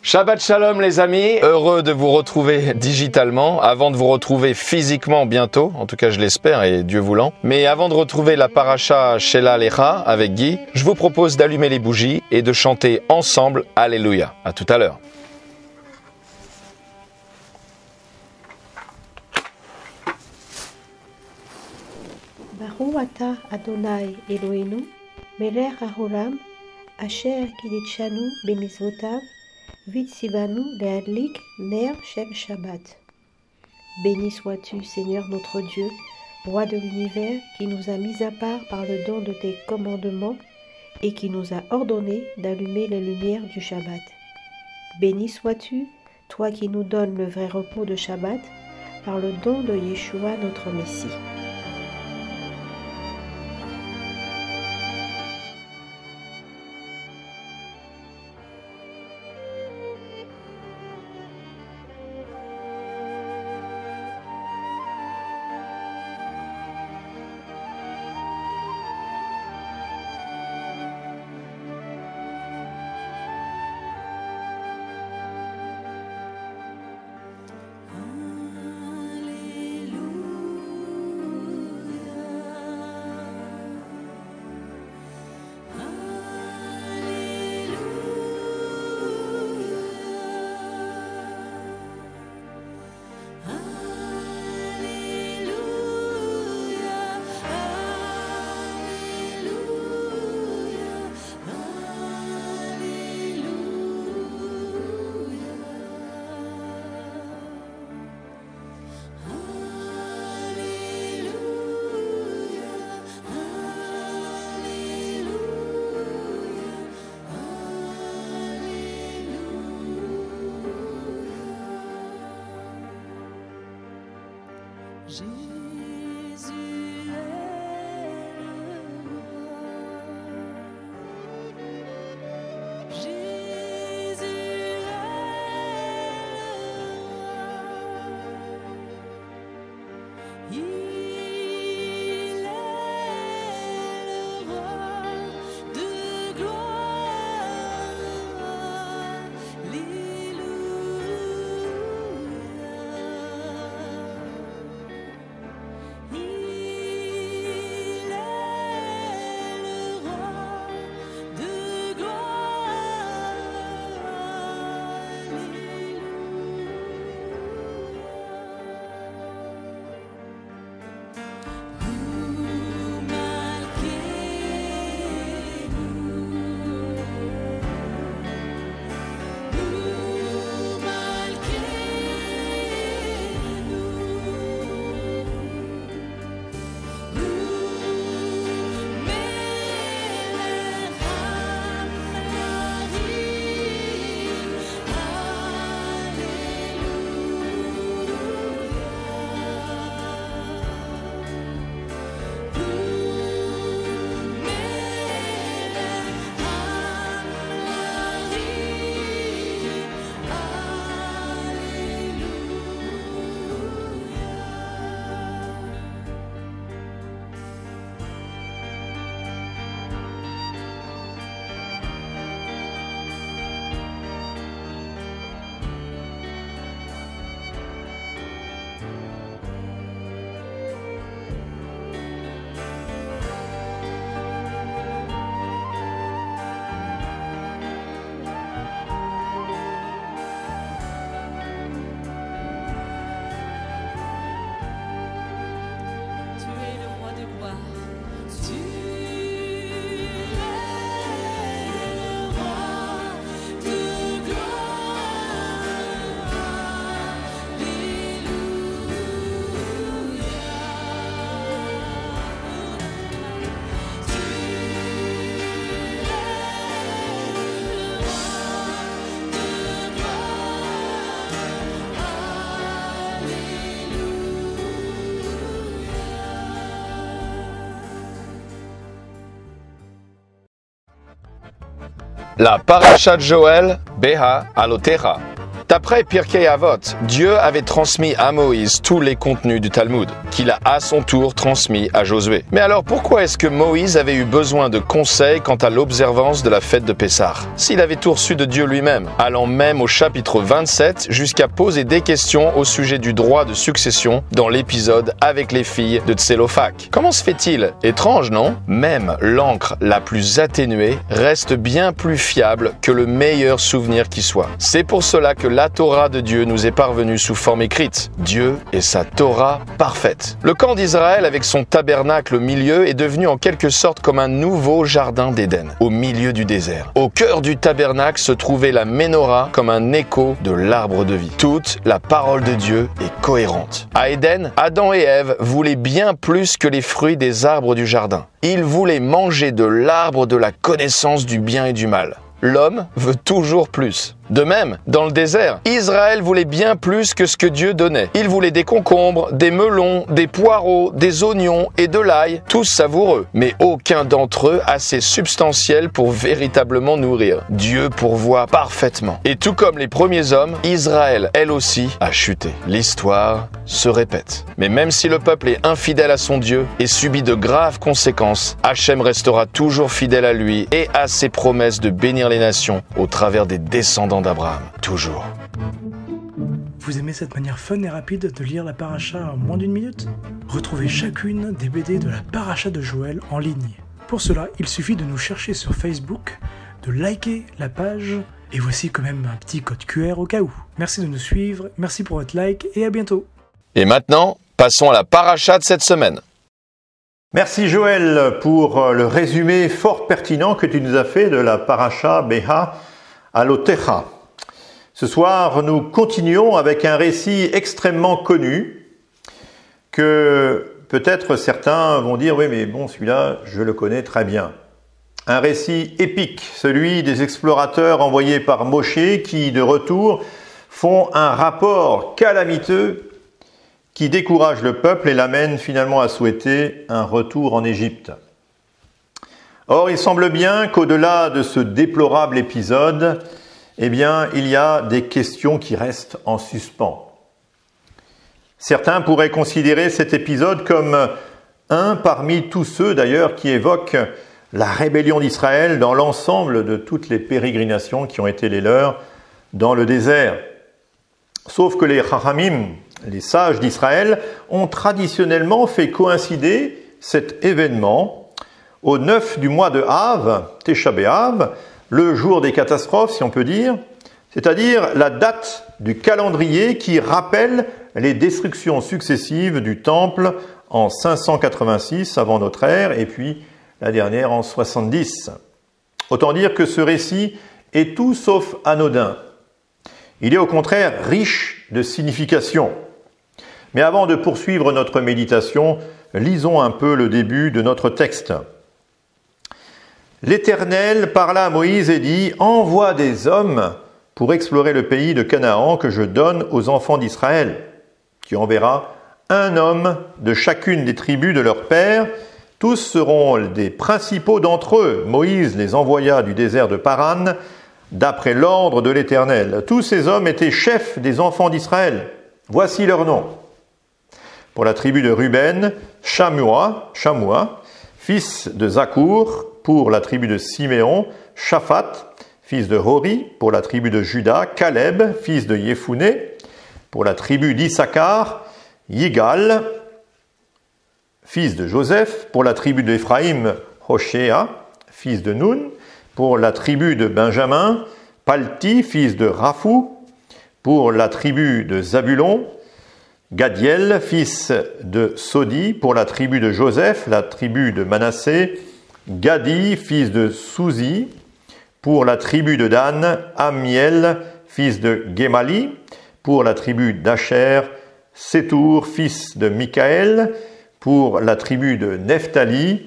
Shabbat Shalom les amis, heureux de vous retrouver digitalement, avant de vous retrouver physiquement bientôt, en tout cas je l'espère et Dieu voulant. Mais avant de retrouver la paracha Shela Lecha avec Guy, je vous propose d'allumer les bougies et de chanter ensemble Alléluia. À tout à l'heure. Baruch ata Adonai Eloheinu, melech haolam, asher kideshanu b'mitzvotav, v'tzivanu le'adlik ner shel Shabbat. Béni sois-tu, Seigneur notre Dieu, Roi de l'univers, qui nous a mis à part par le don de tes commandements et qui nous a ordonné d'allumer les lumières du Shabbat. Béni sois-tu, toi qui nous donnes le vrai repos de Shabbat, par le don de Yeshua notre Messie. Jésus La paracha de Joël, Beha Alotecha. D'après Pirkei Avot, Dieu avait transmis à Moïse tous les contenus du Talmud, qu'il a à son tour transmis à Josué. Mais alors pourquoi est-ce que Moïse avait eu besoin de conseils quant à l'observance de la fête de Pessah, s'il avait tout reçu de Dieu lui-même, allant même au chapitre 27 jusqu'à poser des questions au sujet du droit de succession dans l'épisode avec les filles de Tselophak? Comment se fait-il? Étrange, non? Même l'encre la plus atténuée reste bien plus fiable que le meilleur souvenir qui soit. C'est pour cela que la Torah de Dieu nous est parvenue sous forme écrite. Dieu et sa Torah parfaite. Le camp d'Israël avec son tabernacle au milieu est devenu en quelque sorte comme un nouveau jardin d'Éden, au milieu du désert. Au cœur du tabernacle se trouvait la Ménorah comme un écho de l'arbre de vie. Toute la parole de Dieu est cohérente. À Éden, Adam et Ève voulaient bien plus que les fruits des arbres du jardin. Ils voulaient manger de l'arbre de la connaissance du bien et du mal. L'homme veut toujours plus. De même, dans le désert, Israël voulait bien plus que ce que Dieu donnait. Il voulait des concombres, des melons, des poireaux, des oignons et de l'ail, tous savoureux, mais aucun d'entre eux assez substantiel pour véritablement nourrir. Dieu pourvoit parfaitement. Et tout comme les premiers hommes, Israël, elle aussi, a chuté. L'histoire se répète. Mais même si le peuple est infidèle à son Dieu et subit de graves conséquences, Hachem restera toujours fidèle à lui et à ses promesses de bénir les nations au travers des descendants d'Abraham, toujours. Vous aimez cette manière fun et rapide de lire la paracha en moins d'une minute? Retrouvez chacune des BD de la paracha de Joël en ligne. Pour cela, il suffit de nous chercher sur Facebook, de liker la page, et voici quand même un petit code QR au cas où. Merci de nous suivre, merci pour votre like, et à bientôt. Et maintenant, passons à la paracha de cette semaine. Merci Joël pour le résumé fort pertinent que tu nous as fait de la paracha Beha Alotecha. Ce soir, nous continuons avec un récit extrêmement connu que peut-être certains vont dire « Oui, mais bon, celui-là, je le connais très bien ». Un récit épique, celui des explorateurs envoyés par Moshe qui, de retour, font un rapport calamiteux qui décourage le peuple et l'amène finalement à souhaiter un retour en Égypte. Or, il semble bien qu'au-delà de ce déplorable épisode, eh bien, il y a des questions qui restent en suspens. Certains pourraient considérer cet épisode comme un parmi tous ceux d'ailleurs qui évoquent la rébellion d'Israël dans l'ensemble de toutes les pérégrinations qui ont été les leurs dans le désert. Sauf que les Chachamim, les sages d'Israël, ont traditionnellement fait coïncider cet événement au 9 du mois de Av, Tesha B'Av, le jour des catastrophes, si on peut dire, c'est-à-dire la date du calendrier qui rappelle les destructions successives du temple en 586 avant notre ère et puis la dernière en 70. Autant dire que ce récit est tout sauf anodin. Il est au contraire riche de signification. Mais avant de poursuivre notre méditation, lisons un peu le début de notre texte. L'Éternel parla à Moïse et dit « Envoie des hommes pour explorer le pays de Canaan que je donne aux enfants d'Israël. Tu enverras un homme de chacune des tribus de leur père. Tous seront des principaux d'entre eux. Moïse les envoya du désert de Paran d'après l'ordre de l'Éternel. Tous ces hommes étaient chefs des enfants d'Israël. Voici leurs noms. Pour la tribu de Ruben, Shammua, fils de Zakour. Pour la tribu de Siméon, Shaphat, fils de Hori. Pour la tribu de Juda, Caleb, fils de Yefouné. Pour la tribu d'Issachar, Yigal, fils de Joseph. Pour la tribu d'Éphraïm, Hoshea, fils de Nun. Pour la tribu de Benjamin, Palti, fils de Raphou. Pour la tribu de Zabulon, Gadiel, fils de Sodi. Pour la tribu de Joseph, la tribu de Manassé, Gadi, fils de Souzi. Pour la tribu de Dan, Amiel, fils de Gemali. Pour la tribu d'Asher, Sétour, fils de Michaël. Pour la tribu de Nephtali,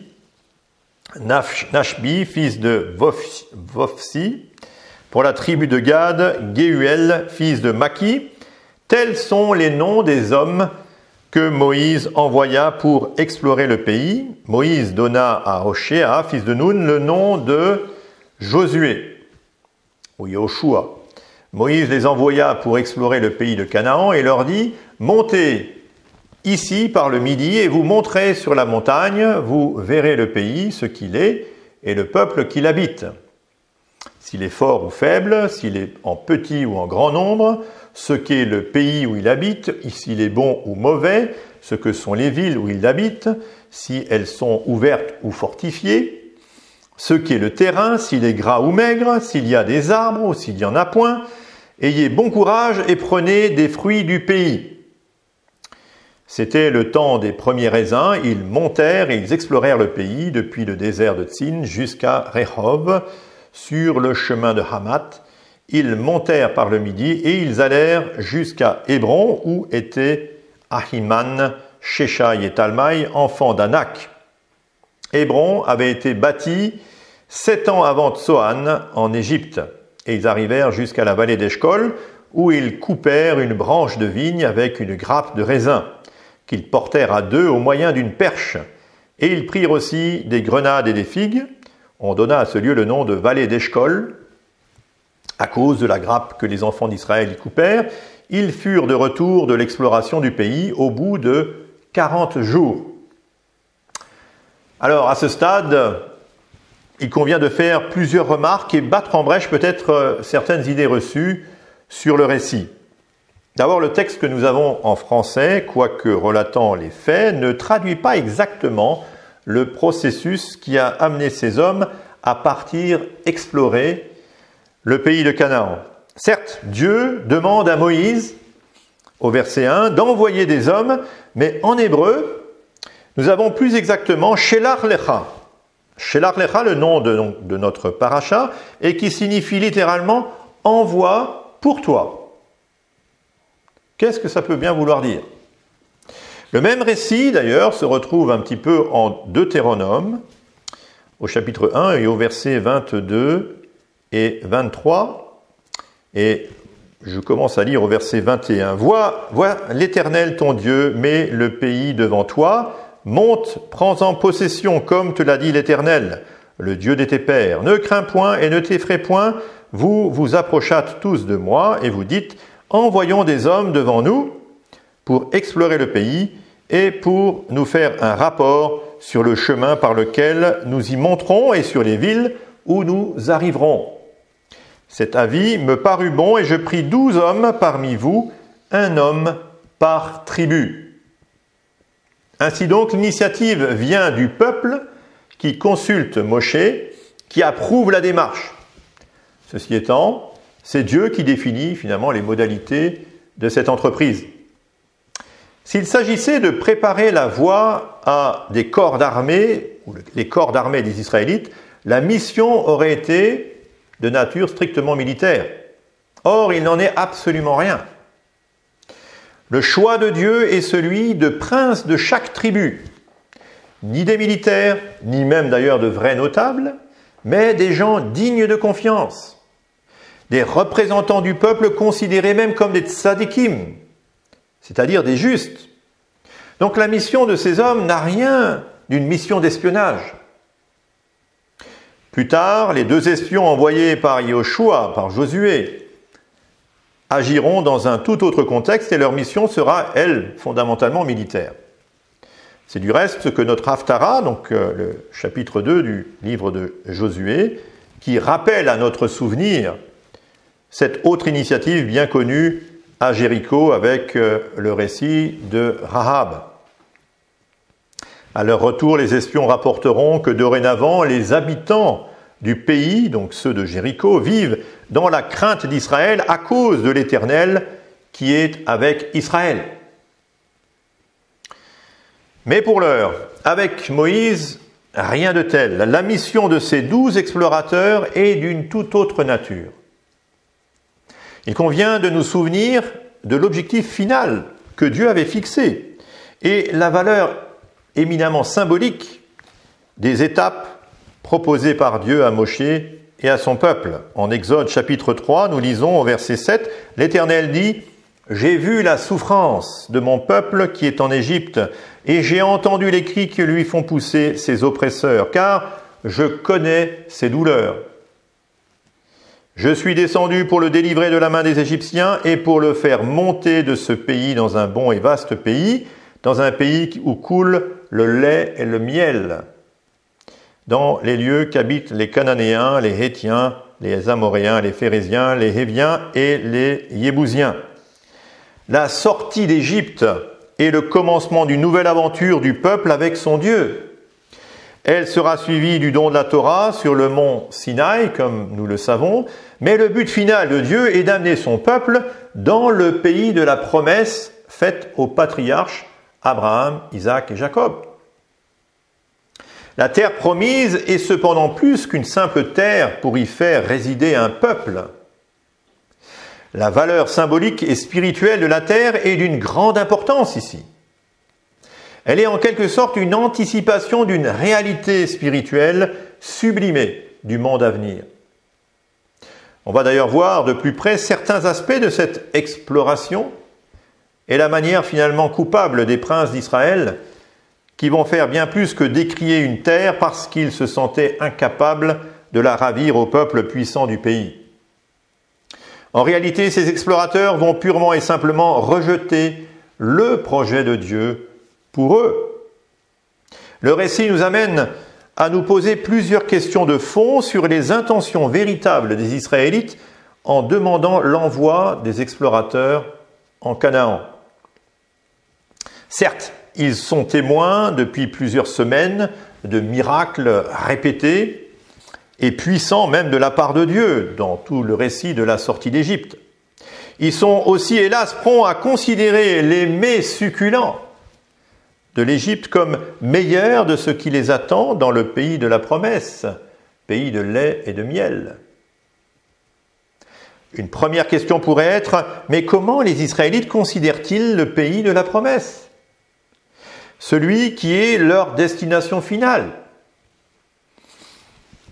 Nashbi, fils de Vofsi. Pour la tribu de Gad, Gehuel, fils de Maki. Tels sont les noms des hommes que Moïse envoya pour explorer le pays. Moïse donna à Hoshea, fils de Nun, le nom de Josué, ou Yoshua. Moïse les envoya pour explorer le pays de Canaan et leur dit « Montez ici par le midi et vous monterez sur la montagne, vous verrez le pays, ce qu'il est, et le peuple qui l'habite. S'il est fort ou faible, s'il est en petit ou en grand nombre, ce qu'est le pays où il habite, s'il est bon ou mauvais, ce que sont les villes où il habite, si elles sont ouvertes ou fortifiées, ce qu'est le terrain, s'il est gras ou maigre, s'il y a des arbres ou s'il n'y en a point. Ayez bon courage et prenez des fruits du pays. » C'était le temps des premiers raisins, ils montèrent et ils explorèrent le pays depuis le désert de Tsin jusqu'à Rehov, sur le chemin de Hamath. Ils montèrent par le midi et ils allèrent jusqu'à Hébron où était Ahiman, Sheshai et Talmaï, enfants d'Anak. Hébron avait été bâti 7 ans avant Tsoan en Égypte et ils arrivèrent jusqu'à la vallée d'Eshcol où ils coupèrent une branche de vigne avec une grappe de raisin qu'ils portèrent à 2 au moyen d'une perche. Et ils prirent aussi des grenades et des figues. On donna à ce lieu le nom de vallée d'Eshcol, à cause de la grappe que les enfants d'Israël y coupèrent. Ils furent de retour de l'exploration du pays au bout de 40 jours. Alors, à ce stade, il convient de faire plusieurs remarques et battre en brèche peut-être certaines idées reçues sur le récit. D'abord, le texte que nous avons en français, quoique relatant les faits, ne traduit pas exactement le processus qui a amené ces hommes à partir explorer le pays de Canaan. Certes, Dieu demande à Moïse, au verset 1, d'envoyer des hommes, mais en hébreu, nous avons plus exactement Shelach Lecha. Shelach Lecha, le nom de notre paracha, et qui signifie littéralement « envoie pour toi ». Qu'est-ce que ça peut bien vouloir dire? Le même récit, d'ailleurs, se retrouve un petit peu en Deutéronome, au chapitre 1 et au verset 22 et 23. Et je commence à lire au verset 21. « Vois l'Éternel ton Dieu met le pays devant toi. Monte, prends-en possession, comme te l'a dit l'Éternel, le Dieu de tes pères. Ne crains point et ne t'effraie point. Vous vous approchâtes tous de moi et vous dites « Envoyons des hommes devant nous pour explorer le pays et pour nous faire un rapport sur le chemin par lequel nous y monterons et sur les villes où nous arriverons. Cet avis me parut bon et je pris 12 hommes parmi vous, un homme par tribu. » Ainsi donc, l'initiative vient du peuple qui consulte Moshe, qui approuve la démarche. Ceci étant, c'est Dieu qui définit finalement les modalités de cette entreprise. S'il s'agissait de préparer la voie à des corps d'armée, ou les corps d'armée des Israélites, la mission aurait été de nature strictement militaire. Or, il n'en est absolument rien. Le choix de Dieu est celui de princes de chaque tribu, ni des militaires, ni même d'ailleurs de vrais notables, mais des gens dignes de confiance. Des représentants du peuple considérés même comme des tzadikim, c'est-à-dire des justes. Donc la mission de ces hommes n'a rien d'une mission d'espionnage. Plus tard, les 2 espions envoyés par Yoshua, par Josué, agiront dans un tout autre contexte et leur mission sera, elle, fondamentalement militaire. C'est du reste ce que notre Haftarah, donc le chapitre 2 du livre de Josué, qui rappelle à notre souvenir cette autre initiative bien connue à Jéricho avec le récit de Rahab. À leur retour, les espions rapporteront que dorénavant, les habitants du pays, donc ceux de Jéricho, vivent dans la crainte d'Israël à cause de l'Éternel qui est avec Israël. Mais pour l'heure, avec Moïse, rien de tel. La mission de ces 12 explorateurs est d'une toute autre nature. Il convient de nous souvenir de l'objectif final que Dieu avait fixé et la valeur éminemment symbolique des étapes proposées par Dieu à Moshe et à son peuple. En Exode chapitre 3, nous lisons au verset 7, « L'Éternel dit, j'ai vu la souffrance de mon peuple qui est en Égypte et j'ai entendu les cris que lui font pousser ses oppresseurs, car je connais ses douleurs. Je suis descendu pour le délivrer de la main des Égyptiens et pour le faire monter de ce pays dans un bon et vaste pays, dans un pays où coule le lait et le miel, dans les lieux qu'habitent les Cananéens, les Hétiens, les Amoréens, les Phérésiens, les Héviens et les Yébousiens. La sortie d'Égypte est le commencement d'une nouvelle aventure du peuple avec son Dieu. Elle sera suivie du don de la Torah sur le mont Sinaï, comme nous le savons, mais le but final de Dieu est d'amener son peuple dans le pays de la promesse faite aux patriarches Abraham, Isaac et Jacob. La terre promise est cependant plus qu'une simple terre pour y faire résider un peuple. La valeur symbolique et spirituelle de la terre est d'une grande importance ici. Elle est en quelque sorte une anticipation d'une réalité spirituelle sublimée du monde à venir. On va d'ailleurs voir de plus près certains aspects de cette exploration et la manière finalement coupable des princes d'Israël qui vont faire bien plus que décrier une terre parce qu'ils se sentaient incapables de la ravir au peuple puissant du pays. En réalité, ces explorateurs vont purement et simplement rejeter le projet de Dieu pour eux. Le récit nous amène à nous poser plusieurs questions de fond sur les intentions véritables des Israélites en demandant l'envoi des explorateurs en Canaan. Certes, ils sont témoins depuis plusieurs semaines de miracles répétés et puissants même de la part de Dieu dans tout le récit de la sortie d'Égypte. Ils sont aussi, hélas, prompts à considérer les mets succulents de l'Égypte comme meilleurs de ce qui les attend dans le pays de la promesse, pays de lait et de miel. Une première question pourrait être, mais comment les Israélites considèrent-ils le pays de la promesse ? Celui qui est leur destination finale.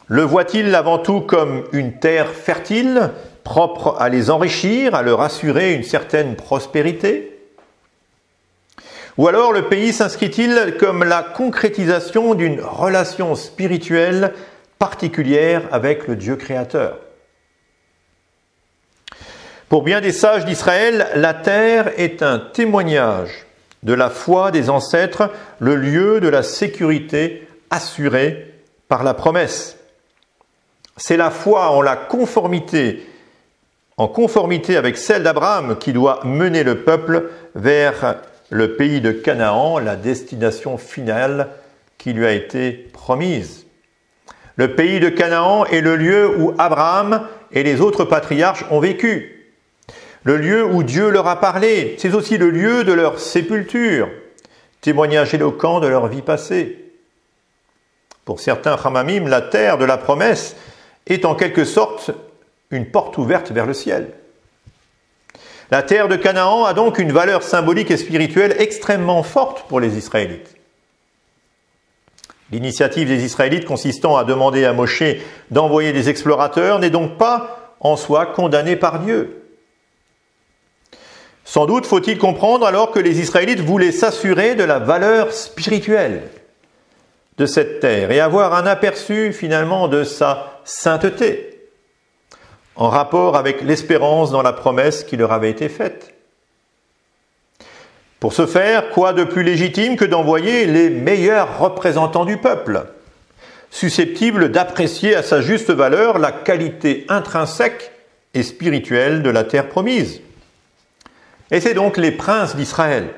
Le voient-ils avant tout comme une terre fertile, propre à les enrichir, à leur assurer une certaine prospérité ? Ou alors le pays s'inscrit-il comme la concrétisation d'une relation spirituelle particulière avec le Dieu créateur ? Pour bien des sages d'Israël, la terre est un témoignage de la foi des ancêtres, le lieu de la sécurité assurée par la promesse. C'est la foi en conformité avec celle d'Abraham qui doit mener le peuple vers le pays de Canaan, la destination finale qui lui a été promise. Le pays de Canaan est le lieu où Abraham et les autres patriarches ont vécu. Le lieu où Dieu leur a parlé, c'est aussi le lieu de leur sépulture, témoignage éloquent de leur vie passée. Pour certains Chamamim, la terre de la promesse est en quelque sorte une porte ouverte vers le ciel. La terre de Canaan a donc une valeur symbolique et spirituelle extrêmement forte pour les Israélites. L'initiative des Israélites consistant à demander à Moshe d'envoyer des explorateurs n'est donc pas en soi condamnée par Dieu. Sans doute faut-il comprendre alors que les Israélites voulaient s'assurer de la valeur spirituelle de cette terre et avoir un aperçu finalement de sa sainteté en rapport avec l'espérance dans la promesse qui leur avait été faite. Pour ce faire, quoi de plus légitime que d'envoyer les meilleurs représentants du peuple, susceptibles d'apprécier à sa juste valeur la qualité intrinsèque et spirituelle de la terre promise. Et c'est donc les princes d'Israël,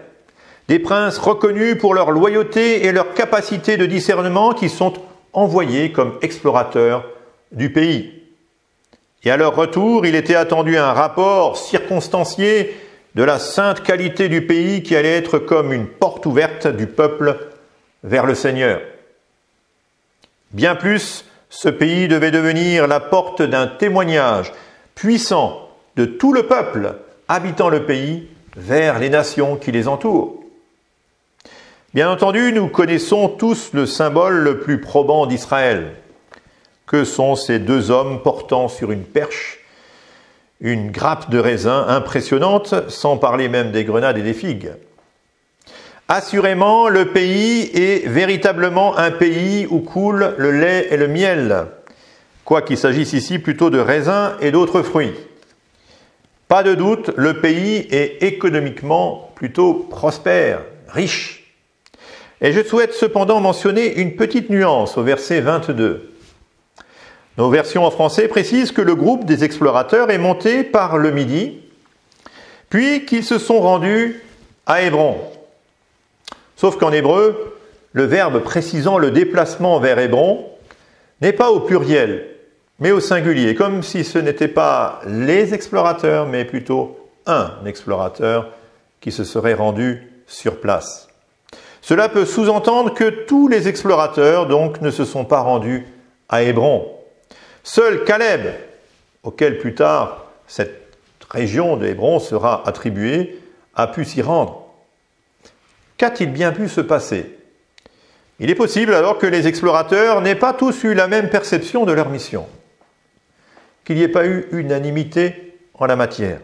des princes reconnus pour leur loyauté et leur capacité de discernement qui sont envoyés comme explorateurs du pays. Et à leur retour, il était attendu un rapport circonstancié de la sainte qualité du pays qui allait être comme une porte ouverte du peuple vers le Seigneur. Bien plus, ce pays devait devenir la porte d'un témoignage puissant de tout le peuple habitant le pays vers les nations qui les entourent. Bien entendu, nous connaissons tous le symbole le plus probant d'Israël, que sont ces deux hommes portant sur une perche une grappe de raisin impressionnante, sans parler même des grenades et des figues. Assurément, le pays est véritablement un pays où coule le lait et le miel, quoiqu'il s'agisse ici plutôt de raisins et d'autres fruits. Pas de doute, le pays est économiquement plutôt prospère, riche. Et je souhaite cependant mentionner une petite nuance au verset 22. Nos versions en français précisent que le groupe des explorateurs est monté par le Midi, puis qu'ils se sont rendus à Hébron. Sauf qu'en hébreu, le verbe précisant le déplacement vers Hébron n'est pas au pluriel, mais au singulier, comme si ce n'était pas les explorateurs, mais plutôt un explorateur qui se serait rendu sur place. Cela peut sous-entendre que tous les explorateurs, donc, ne se sont pas rendus à Hébron. Seul Caleb, auquel plus tard cette région de Hébron sera attribuée, a pu s'y rendre. Qu'a-t-il bien pu se passer ? Il est possible alors que les explorateurs n'aient pas tous eu la même perception de leur mission, qu'il n'y ait pas eu unanimité en la matière.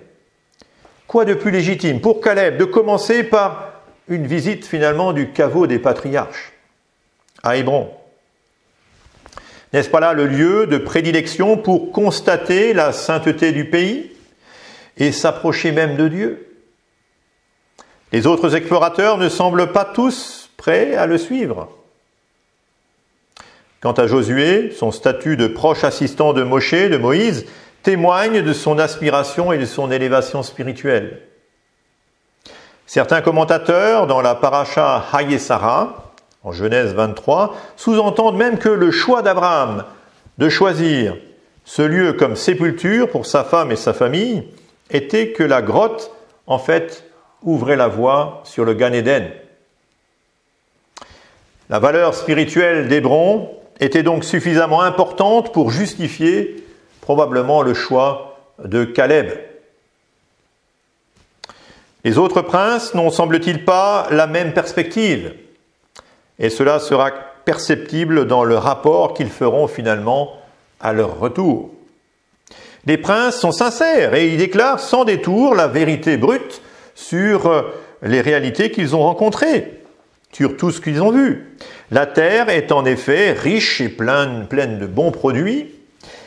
Quoi de plus légitime pour Caleb de commencer par une visite finalement du caveau des patriarches à Hébron? N'est-ce pas là le lieu de prédilection pour constater la sainteté du pays et s'approcher même de Dieu? Les autres explorateurs ne semblent pas tous prêts à le suivre. Quant à Josué, son statut de proche assistant de Moshe, de Moïse, témoigne de son aspiration et de son élévation spirituelle. Certains commentateurs, dans la paracha Hayesara, en Genèse 23, sous-entendent même que le choix d'Abraham de choisir ce lieu comme sépulture pour sa femme et sa famille était que la grotte, en fait, ouvrait la voie sur le Gan Éden. La valeur spirituelle d'Hébron était donc suffisamment importante pour justifier probablement le choix de Caleb. Les autres princes n'ont, semble-t-il, pas la même perspective, et cela sera perceptible dans le rapport qu'ils feront finalement à leur retour. Les princes sont sincères et ils déclarent sans détour la vérité brute sur les réalités qu'ils ont rencontrées, sur tout ce qu'ils ont vu. La terre est en effet riche et pleine de bons produits.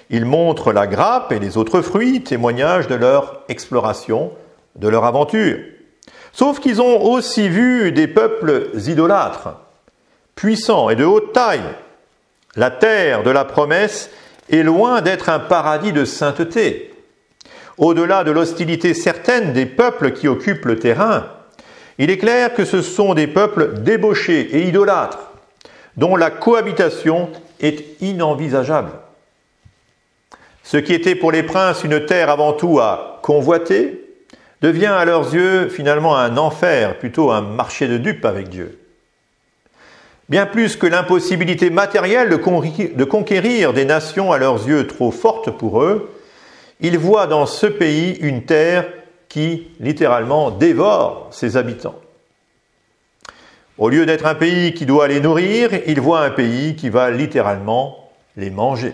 Ils montrent la grappe et les autres fruits, témoignage de leur exploration, de leur aventure. Sauf qu'ils ont aussi vu des peuples idolâtres, puissants et de haute taille. La terre de la promesse est loin d'être un paradis de sainteté. Au-delà de l'hostilité certaine des peuples qui occupent le terrain, il est clair que ce sont des peuples débauchés et idolâtres, dont la cohabitation est inenvisageable. Ce qui était pour les princes une terre avant tout à convoiter, devient à leurs yeux finalement un enfer, plutôt un marché de dupes avec Dieu. Bien plus que l'impossibilité matérielle de conquérir des nations à leurs yeux trop fortes pour eux, ils voient dans ce pays une terre qui, littéralement, dévore ses habitants. Au lieu d'être un pays qui doit les nourrir, ils voient un pays qui va littéralement les manger.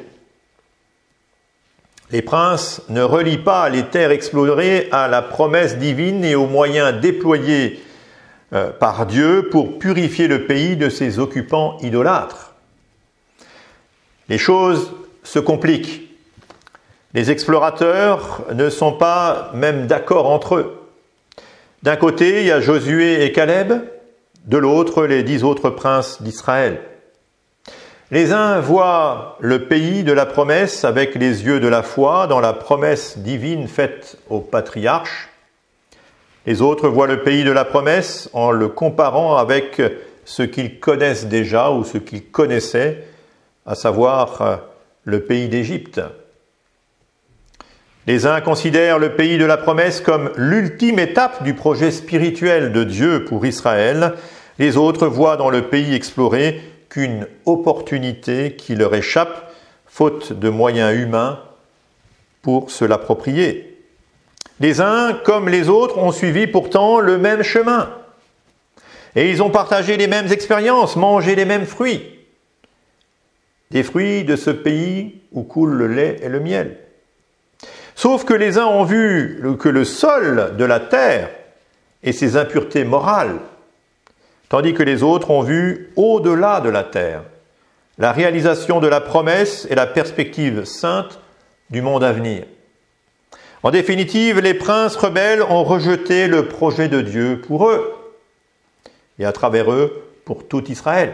Les princes ne relient pas les terres explorées à la promesse divine et aux moyens déployés par Dieu pour purifier le pays de ses occupants idolâtres. Les choses se compliquent. Les explorateurs ne sont pas même d'accord entre eux. D'un côté, il y a Josué et Caleb, de l'autre, les 10 autres princes d'Israël. Les uns voient le pays de la promesse avec les yeux de la foi dans la promesse divine faite aux patriarches. Les autres voient le pays de la promesse en le comparant avec ce qu'ils connaissent déjà ou ce qu'ils connaissaient, à savoir le pays d'Égypte. Les uns considèrent le pays de la promesse comme l'ultime étape du projet spirituel de Dieu pour Israël. Les autres voient dans le pays exploré qu'une opportunité qui leur échappe, faute de moyens humains pour se l'approprier. Les uns, comme les autres, ont suivi pourtant le même chemin. Et ils ont partagé les mêmes expériences, mangé les mêmes fruits. Des fruits de ce pays où coule le lait et le miel. Sauf que les uns ont vu que le sol de la terre et ses impuretés morales, tandis que les autres ont vu au-delà de la terre la réalisation de la promesse et la perspective sainte du monde à venir. En définitive, les princes rebelles ont rejeté le projet de Dieu pour eux et à travers eux pour tout Israël.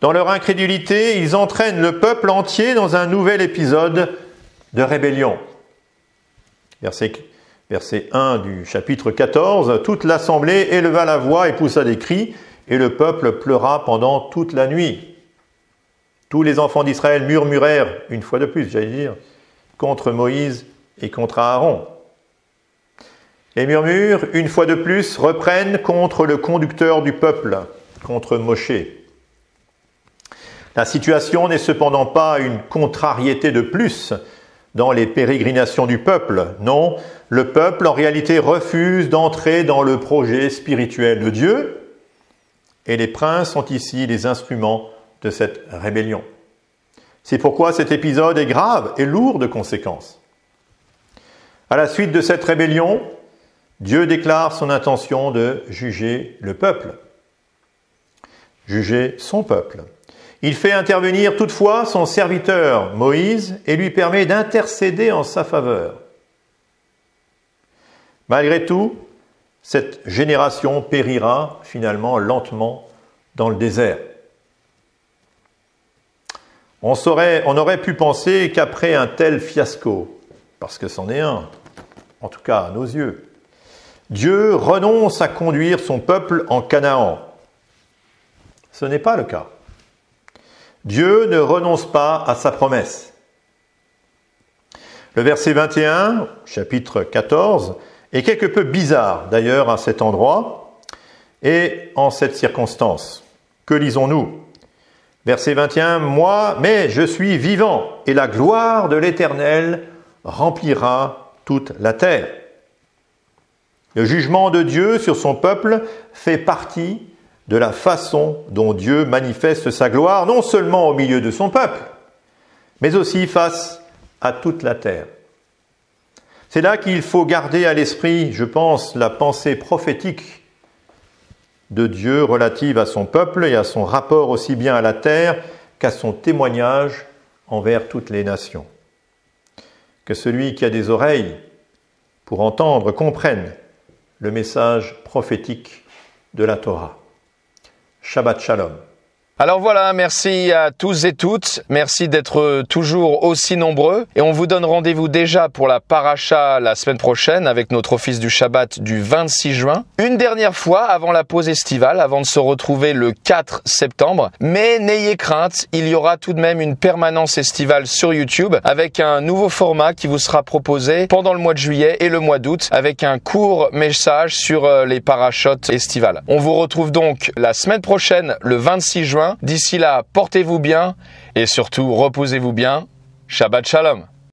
Dans leur incrédulité, ils entraînent le peuple entier dans un nouvel épisode de rébellion. Verset 1 du chapitre 14, « Toute l'assemblée éleva la voix et poussa des cris, et le peuple pleura pendant toute la nuit. Tous les enfants d'Israël murmurèrent, une fois de plus, j'allais dire, contre Moïse et contre Aaron. Les murmures, une fois de plus, reprennent contre le conducteur du peuple, contre Moshé. La situation n'est cependant pas une contrariété de plus dans les pérégrinations du peuple. Non, le peuple en réalité refuse d'entrer dans le projet spirituel de Dieu et les princes sont ici les instruments de cette rébellion. C'est pourquoi cet épisode est grave et lourd de conséquences. À la suite de cette rébellion, Dieu déclare son intention de juger le peuple, juger son peuple. Il fait intervenir toutefois son serviteur Moïse et lui permet d'intercéder en sa faveur. Malgré tout, cette génération périra finalement lentement dans le désert. On aurait pu penser qu'après un tel fiasco, parce que c'en est un, en tout cas à nos yeux, Dieu renonce à conduire son peuple en Canaan. Ce n'est pas le cas. Dieu ne renonce pas à sa promesse. Le verset 21, chapitre 14, est quelque peu bizarre d'ailleurs à cet endroit et en cette circonstance. Que lisons-nous ? Verset 21, « Moi, mais je suis vivant, et la gloire de l'Éternel remplira toute la terre. » Le jugement de Dieu sur son peuple fait partie de la façon dont Dieu manifeste sa gloire, non seulement au milieu de son peuple, mais aussi face à toute la terre. C'est là qu'il faut garder à l'esprit, je pense, la pensée prophétique de Dieu relative à son peuple et à son rapport aussi bien à la terre qu'à son témoignage envers toutes les nations. Que celui qui a des oreilles pour entendre comprenne le message prophétique de la Torah. Shabbat Shalom. Alors voilà, merci à tous et toutes. Merci d'être toujours aussi nombreux. Et on vous donne rendez-vous déjà pour la paracha la semaine prochaine avec notre office du Shabbat du 26 juin. Une dernière fois avant la pause estivale, avant de se retrouver le 4 septembre. Mais n'ayez crainte, il y aura tout de même une permanence estivale sur YouTube avec un nouveau format qui vous sera proposé pendant le mois de juillet et le mois d'août avec un court message sur les parachutes estivales. On vous retrouve donc la semaine prochaine, le 26 juin. D'ici là, portez-vous bien et surtout reposez-vous bien. Shabbat Shalom.